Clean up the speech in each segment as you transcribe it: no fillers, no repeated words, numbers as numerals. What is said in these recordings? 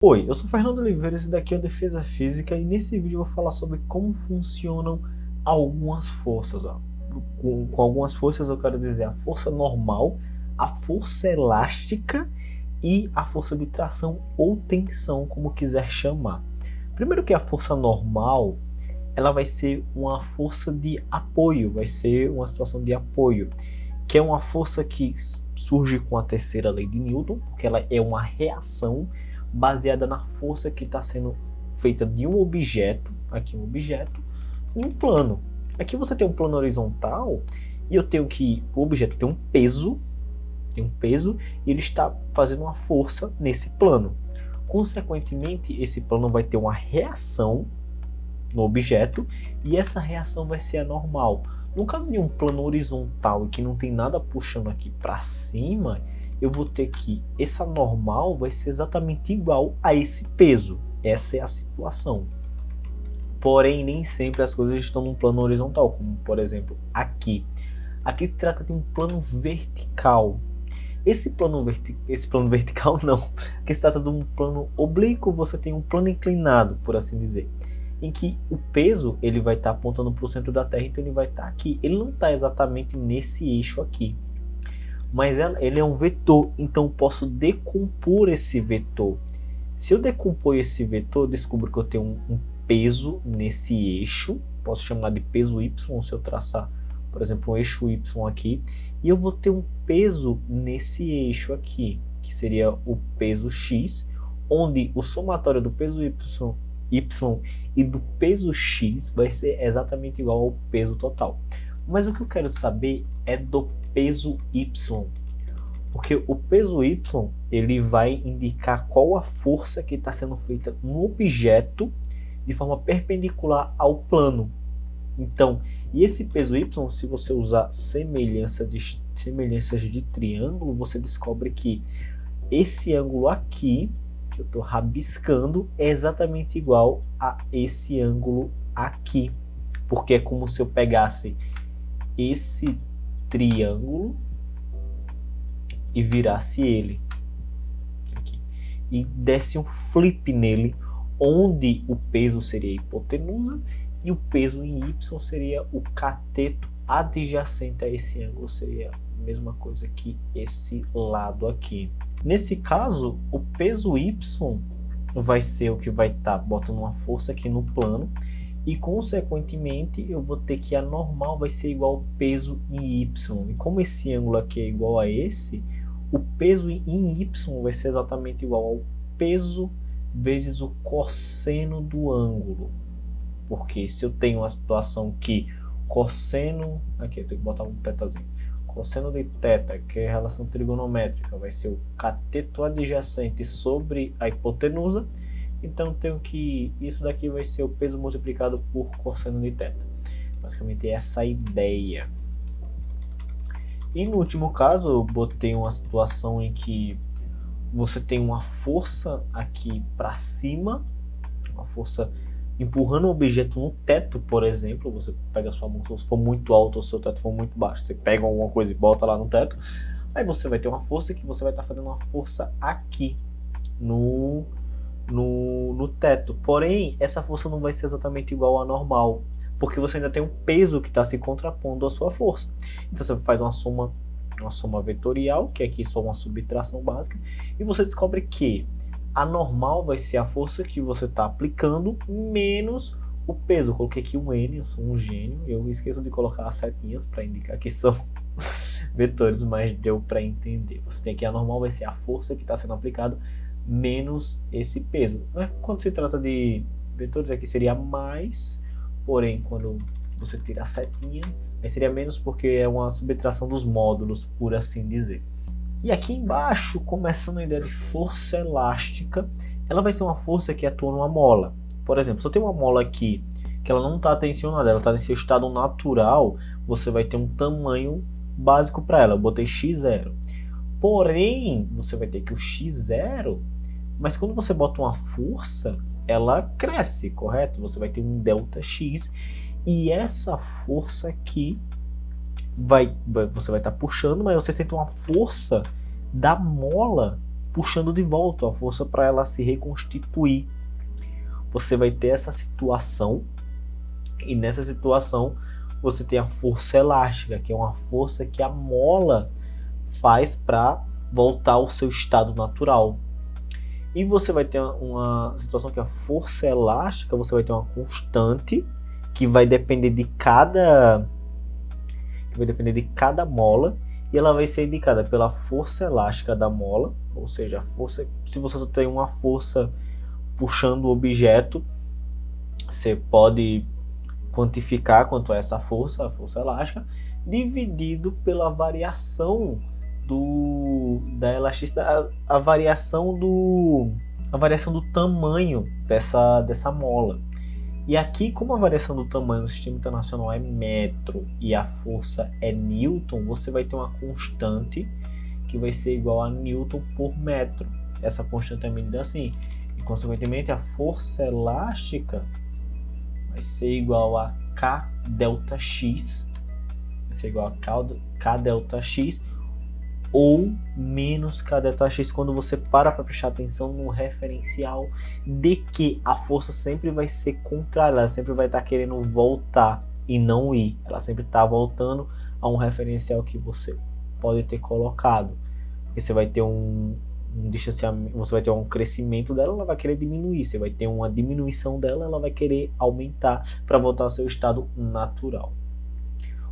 Oi, eu sou Fernando Oliveira, esse daqui é o Defesa Física e nesse vídeo eu vou falar sobre como funcionam algumas forças. Ó. Com algumas forças eu quero dizer a força normal, a força elástica e a força de tração ou tensão, como quiser chamar. Primeiro que a força normal, ela vai ser uma força de apoio, vai ser uma situação de apoio, que é uma força que surge com a terceira lei de Newton, porque ela é uma reação baseada na força que está sendo feita de um objeto, aqui um objeto, em um plano. Aqui você tem um plano horizontal e eu tenho que o objeto tem um peso e ele está fazendo uma força nesse plano. Consequentemente, esse plano vai ter uma reação no objeto e essa reação vai ser anormal. No caso de um plano horizontal e que não tem nada puxando aqui para cima, eu vou ter que essa normal vai ser exatamente igual a esse peso. Essa é a situação. Porém, nem sempre as coisas estão num plano horizontal, como por exemplo aqui. Aqui se trata de um plano vertical. Esse plano vertical não, aqui se trata de um plano oblíquo, você tem um plano inclinado, por assim dizer, em que o peso ele vai estar apontando para o centro da Terra, então ele vai estar aqui. Ele não está exatamente nesse eixo aqui, mas ele é um vetor, então eu posso decompor esse vetor. Se eu decompor esse vetor, eu descubro que eu tenho um peso nesse eixo, posso chamar de peso y se eu traçar, por exemplo, um eixo y aqui, e eu vou ter um peso nesse eixo aqui, que seria o peso x, onde o somatório do peso y e do peso x vai ser exatamente igual ao peso total. Mas o que eu quero saber é do peso y, porque o peso y ele vai indicar qual a força que está sendo feita no objeto de forma perpendicular ao plano. Então, e esse peso y, se você usar semelhanças de triângulo, você descobre que esse ângulo aqui, que eu estou rabiscando, é exatamente igual a esse ângulo aqui. Porque é como se eu pegasse esse triângulo e virasse ele aqui, e desse um flip nele, onde o peso seria a hipotenusa e o peso em y seria o cateto adjacente a esse ângulo, seria a mesma coisa que esse lado aqui. Nesse caso, o peso y vai ser o que vai estar botando uma força aqui no plano e, consequentemente, eu vou ter que a normal vai ser igual ao peso em y. E como esse ângulo aqui é igual a esse, o peso em y vai ser exatamente igual ao peso vezes o cosseno do ângulo. Porque se eu tenho uma situação que cosseno, aqui eu tenho que botar um tetazinho, cosseno de θ, que é a relação trigonométrica, vai ser o cateto adjacente sobre a hipotenusa, então tenho que isso daqui vai ser o peso multiplicado por cosseno de θ. Basicamente é essa a ideia. E no último caso eu botei uma situação em que você tem uma força aqui para cima, uma força empurrando o objeto no teto, por exemplo. Você pega a sua mão, se for muito alto ou se o teto for muito baixo, você pega alguma coisa e bota lá no teto, aí você vai ter uma força que você vai estar fazendo uma força aqui no teto. Porém, essa força não vai ser exatamente igual à normal, porque você ainda tem um peso que está se contrapondo à sua força. Então você faz uma soma vetorial, que aqui é só uma subtração básica, e você descobre que a normal vai ser a força que você está aplicando menos o peso. Eu coloquei aqui um N, eu sou um gênio, eu esqueço de colocar as setinhas para indicar que são vetores, mas deu para entender. Você tem aqui a normal vai ser a força que está sendo aplicada menos esse peso. Quando se trata de vetores aqui seria mais, porém quando você tira a setinha, aí seria menos porque é uma subtração dos módulos, por assim dizer. E aqui embaixo, começando a ideia de força elástica, ela vai ser uma força que atua numa mola. Por exemplo, se eu tenho uma mola aqui que ela não está tensionada, ela está em seu estado natural, você vai ter um tamanho básico para ela. Eu botei x0. Porém, você vai ter que o x0, mas quando você bota uma força, ela cresce, correto? Você vai ter um ΔX e essa força aqui você vai estar puxando, mas você sente uma força da mola puxando de volta a força para ela se reconstituir. Você vai ter essa situação, e nessa situação você tem a força elástica, que é uma força que a mola faz para voltar ao seu estado natural. E você vai ter uma situação que a força elástica, você vai ter uma constante que vai depender de cada mola, e ela vai ser indicada pela força elástica da mola, ou seja, a força, se você tem uma força puxando o objeto, você pode quantificar quanto é essa força, a força elástica, dividido pela variação da elasticidade, a variação do tamanho dessa mola. E aqui, como a variação do tamanho no sistema internacional é metro e a força é newton, você vai ter uma constante que vai ser igual a newton por metro. Essa constante é medida assim. E, consequentemente, a força elástica vai ser igual a K delta X, vai ser igual a K delta X, ou menos K delta X, quando você para prestar atenção no referencial de que a força sempre vai ser contrária, ela sempre vai estar querendo voltar e não ir, ela sempre está voltando a um referencial que você pode ter colocado, porque você vai ter um distanciamento, você vai ter um crescimento dela, ela vai querer diminuir, você vai ter uma diminuição dela, ela vai querer aumentar para voltar ao seu estado natural.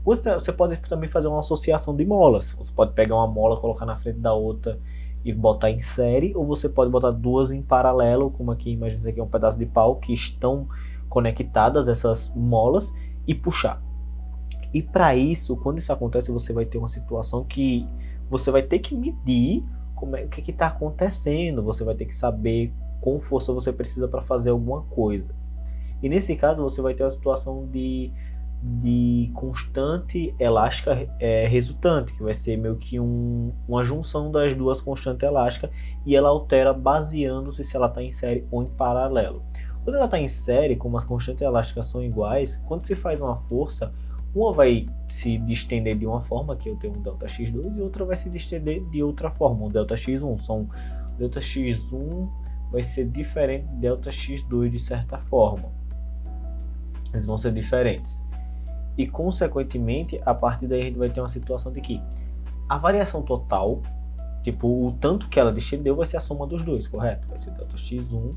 Você pode também fazer uma associação de molas. Você pode pegar uma mola, colocar na frente da outra e botar em série, ou você pode botar duas em paralelo, como aqui, imagina isso aqui é um pedaço de pau que estão conectadas essas molas, e puxar. E para isso, quando isso acontece, você vai ter uma situação que você vai ter que medir o que está acontecendo, você vai ter que saber qual força você precisa para fazer alguma coisa. E nesse caso, você vai ter uma situação de constante elástica resultante, que vai ser meio que uma junção das duas constantes elásticas, e ela altera baseando-se se ela está em série ou em paralelo. Quando ela está em série, como as constantes elásticas são iguais, quando se faz uma força, uma vai se distender de uma forma, que eu tenho um ΔX2, e outra vai se distender de outra forma, um ΔX1. ΔX1 vai ser diferente de ΔX2 de certa forma. Eles vão ser diferentes. E, consequentemente, a partir daí a gente vai ter uma situação de que a variação total, tipo, o tanto que ela distendeu, vai ser a soma dos dois, correto? Vai ser ΔX1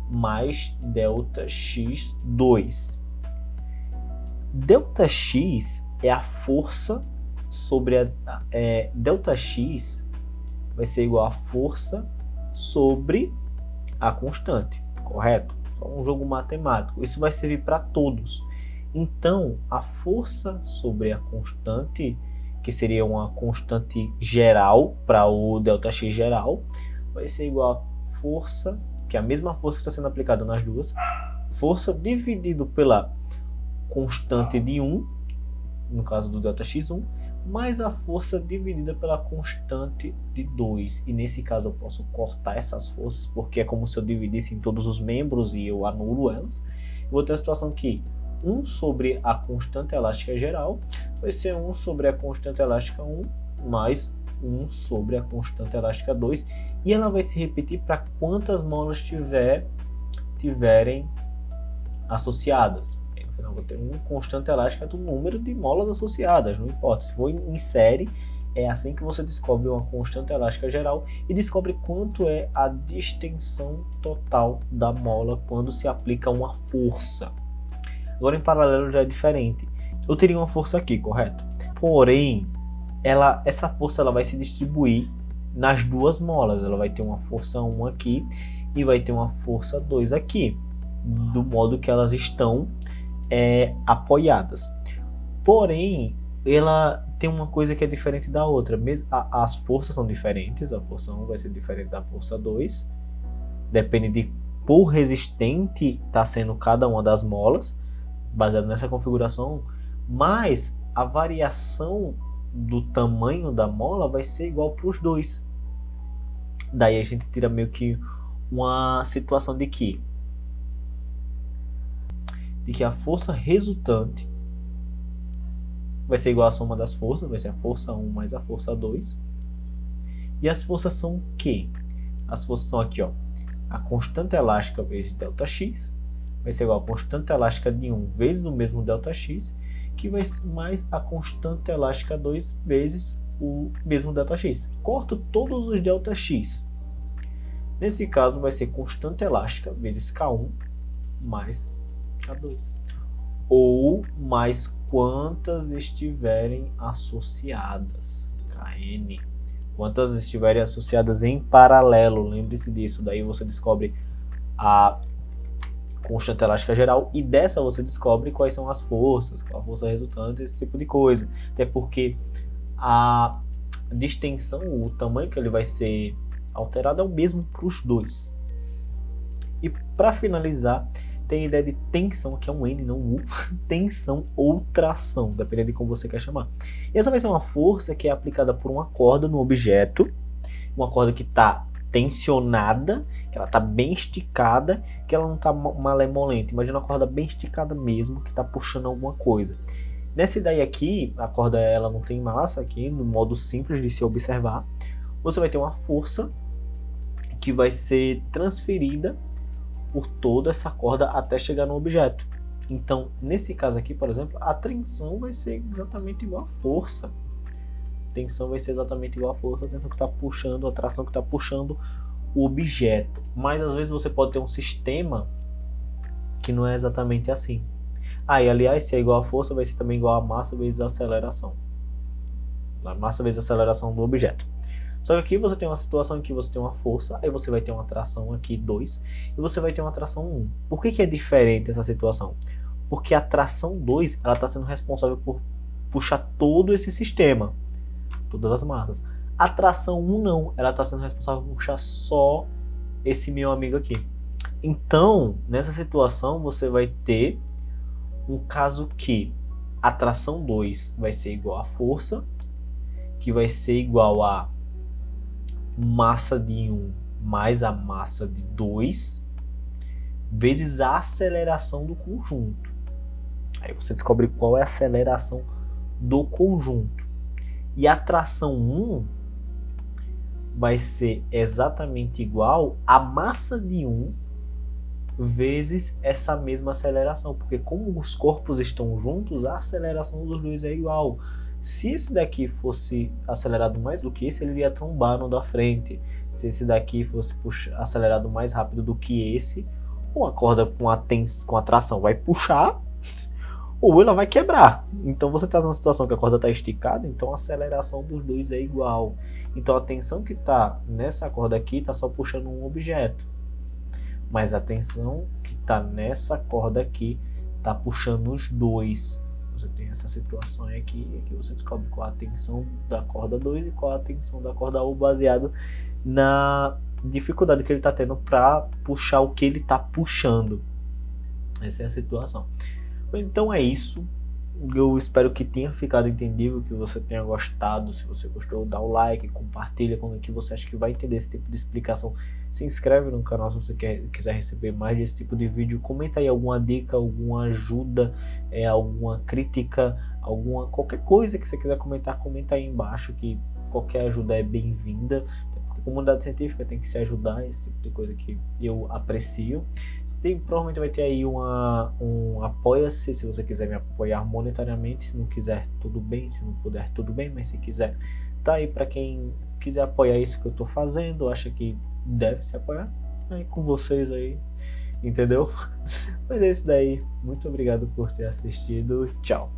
mais ΔX2. ΔX é a força sobre ΔX vai ser igual a força sobre a constante, correto? Só um jogo matemático. Isso vai servir para todos. Então, a força sobre a constante, que seria uma constante geral para o ΔX geral, vai ser igual a força, que é a mesma força que está sendo aplicada nas duas, força dividido pela constante de 1, no caso do ΔX1, mais a força dividida pela constante de 2. E nesse caso eu posso cortar essas forças, porque é como se eu dividisse em todos os membros e eu anulo elas. Eu vou ter a situação que 1 sobre a constante elástica geral vai ser 1 sobre a constante elástica 1 mais 1 sobre a constante elástica 2, e ela vai se repetir para quantas molas tiverem associadas. No final vou ter uma constante elástica do número de molas associadas, não importa. Se for em série, é assim que você descobre uma constante elástica geral e descobre quanto é a distensão total da mola quando se aplica uma força. Agora, em paralelo já é diferente. Eu teria uma força aqui, correto? Porém, essa força ela vai se distribuir nas duas molas. Ela vai ter uma força 1 aqui e vai ter uma força 2 aqui, do modo que elas estão apoiadas. Porém, ela tem uma coisa que é diferente da outra. As forças são diferentes. A força 1 vai ser diferente da força 2. Depende de quão resistente está sendo cada uma das molas, baseado nessa configuração, mas a variação do tamanho da mola vai ser igual para os dois. Daí a gente tira meio que uma situação de que a força resultante vai ser igual à soma das forças, vai ser a força 1 mais a força 2. E as forças são o quê? As forças são aqui, ó. A constante elástica vezes ΔX vai ser igual a constante elástica de 1 vezes o mesmo ΔX, que vai ser mais a constante elástica 2 vezes o mesmo ΔX. Corto todos os ΔX. Nesse caso vai ser constante elástica vezes K1 mais K2. Ou mais quantas estiverem associadas. KN. Quantas estiverem associadas em paralelo. Lembre-se disso. Daí você descobre a constante elástica geral. E dessa você descobre quais são as forças. Qual a força resultante, esse tipo de coisa. Até porque a distensão, o tamanho que ele vai ser alterado é o mesmo para os dois. E para finalizar, tem a ideia de tensão, que é um N, não um U, tensão ou tração, dependendo de como você quer chamar. E essa vai ser uma força que é aplicada por uma corda no objeto, uma corda que está tensionada, que ela está bem esticada, que ela não está malemolente. Imagina uma corda bem esticada mesmo, que está puxando alguma coisa. Nessa ideia aqui, a corda ela não tem massa, aqui no modo simples de se observar, você vai ter uma força que vai ser transferida por toda essa corda até chegar no objeto. Então, nesse caso aqui, por exemplo, a tensão vai ser exatamente igual à força. A tensão vai ser exatamente igual à força, a tensão que está puxando, a tração que está puxando o objeto. Mas às vezes você pode ter um sistema que não é exatamente assim. E aliás, se é igual à força, vai ser também igual a massa vezes a aceleração. A massa vezes a aceleração do objeto. Só que aqui você tem uma situação em que você tem uma força, aí você vai ter uma tração aqui 2, e você vai ter uma tração 1. Por que é diferente essa situação? Porque a tração 2 ela está sendo responsável por puxar todo esse sistema, todas as massas. A tração 1 não, ela está sendo responsável por puxar só esse meu amigo aqui. Então, nessa situação, você vai ter um caso que a tração 2 vai ser igual à força, que vai ser igual a massa de 1 mais a massa de 2 vezes a aceleração do conjunto. Aí você descobre qual é a aceleração do conjunto. E a tração 1 vai ser exatamente igual a massa de 1 vezes essa mesma aceleração, porque como os corpos estão juntos, a aceleração dos dois é igual. Se esse daqui fosse acelerado mais do que esse, ele iria trombar no da frente. Se esse daqui fosse acelerado mais rápido do que esse, ou a corda com a tração vai puxar, ou ela vai quebrar. Então você está numa situação que a corda está esticada, então a aceleração dos dois é igual. Então a tensão que está nessa corda aqui está só puxando um objeto. Mas a tensão que está nessa corda aqui está puxando os dois. Você tem essa situação aqui, que você descobre qual a tensão da corda 2 e qual a tensão da corda U, baseado na dificuldade que ele está tendo para puxar o que ele está puxando. Essa é a situação. Então é isso. Eu espero que tenha ficado entendível, que você tenha gostado. Se você gostou, dá o like, compartilha com quem você acha que vai entender esse tipo de explicação. Se inscreve no canal se você quiser receber mais desse tipo de vídeo. Comenta aí alguma dica, alguma ajuda, alguma crítica, qualquer coisa que você quiser comentar, comenta aí embaixo, que qualquer ajuda é bem-vinda. A comunidade científica tem que se ajudar, esse tipo de coisa que eu aprecio. Provavelmente vai ter aí um apoia-se, se você quiser me apoiar monetariamente. Se não quiser, tudo bem. Se não puder, tudo bem. Mas se quiser, tá aí para quem quiser apoiar isso que eu tô fazendo, acha que deve se apoiar, aí com vocês aí, entendeu? Mas é isso daí. Muito obrigado por ter assistido. Tchau.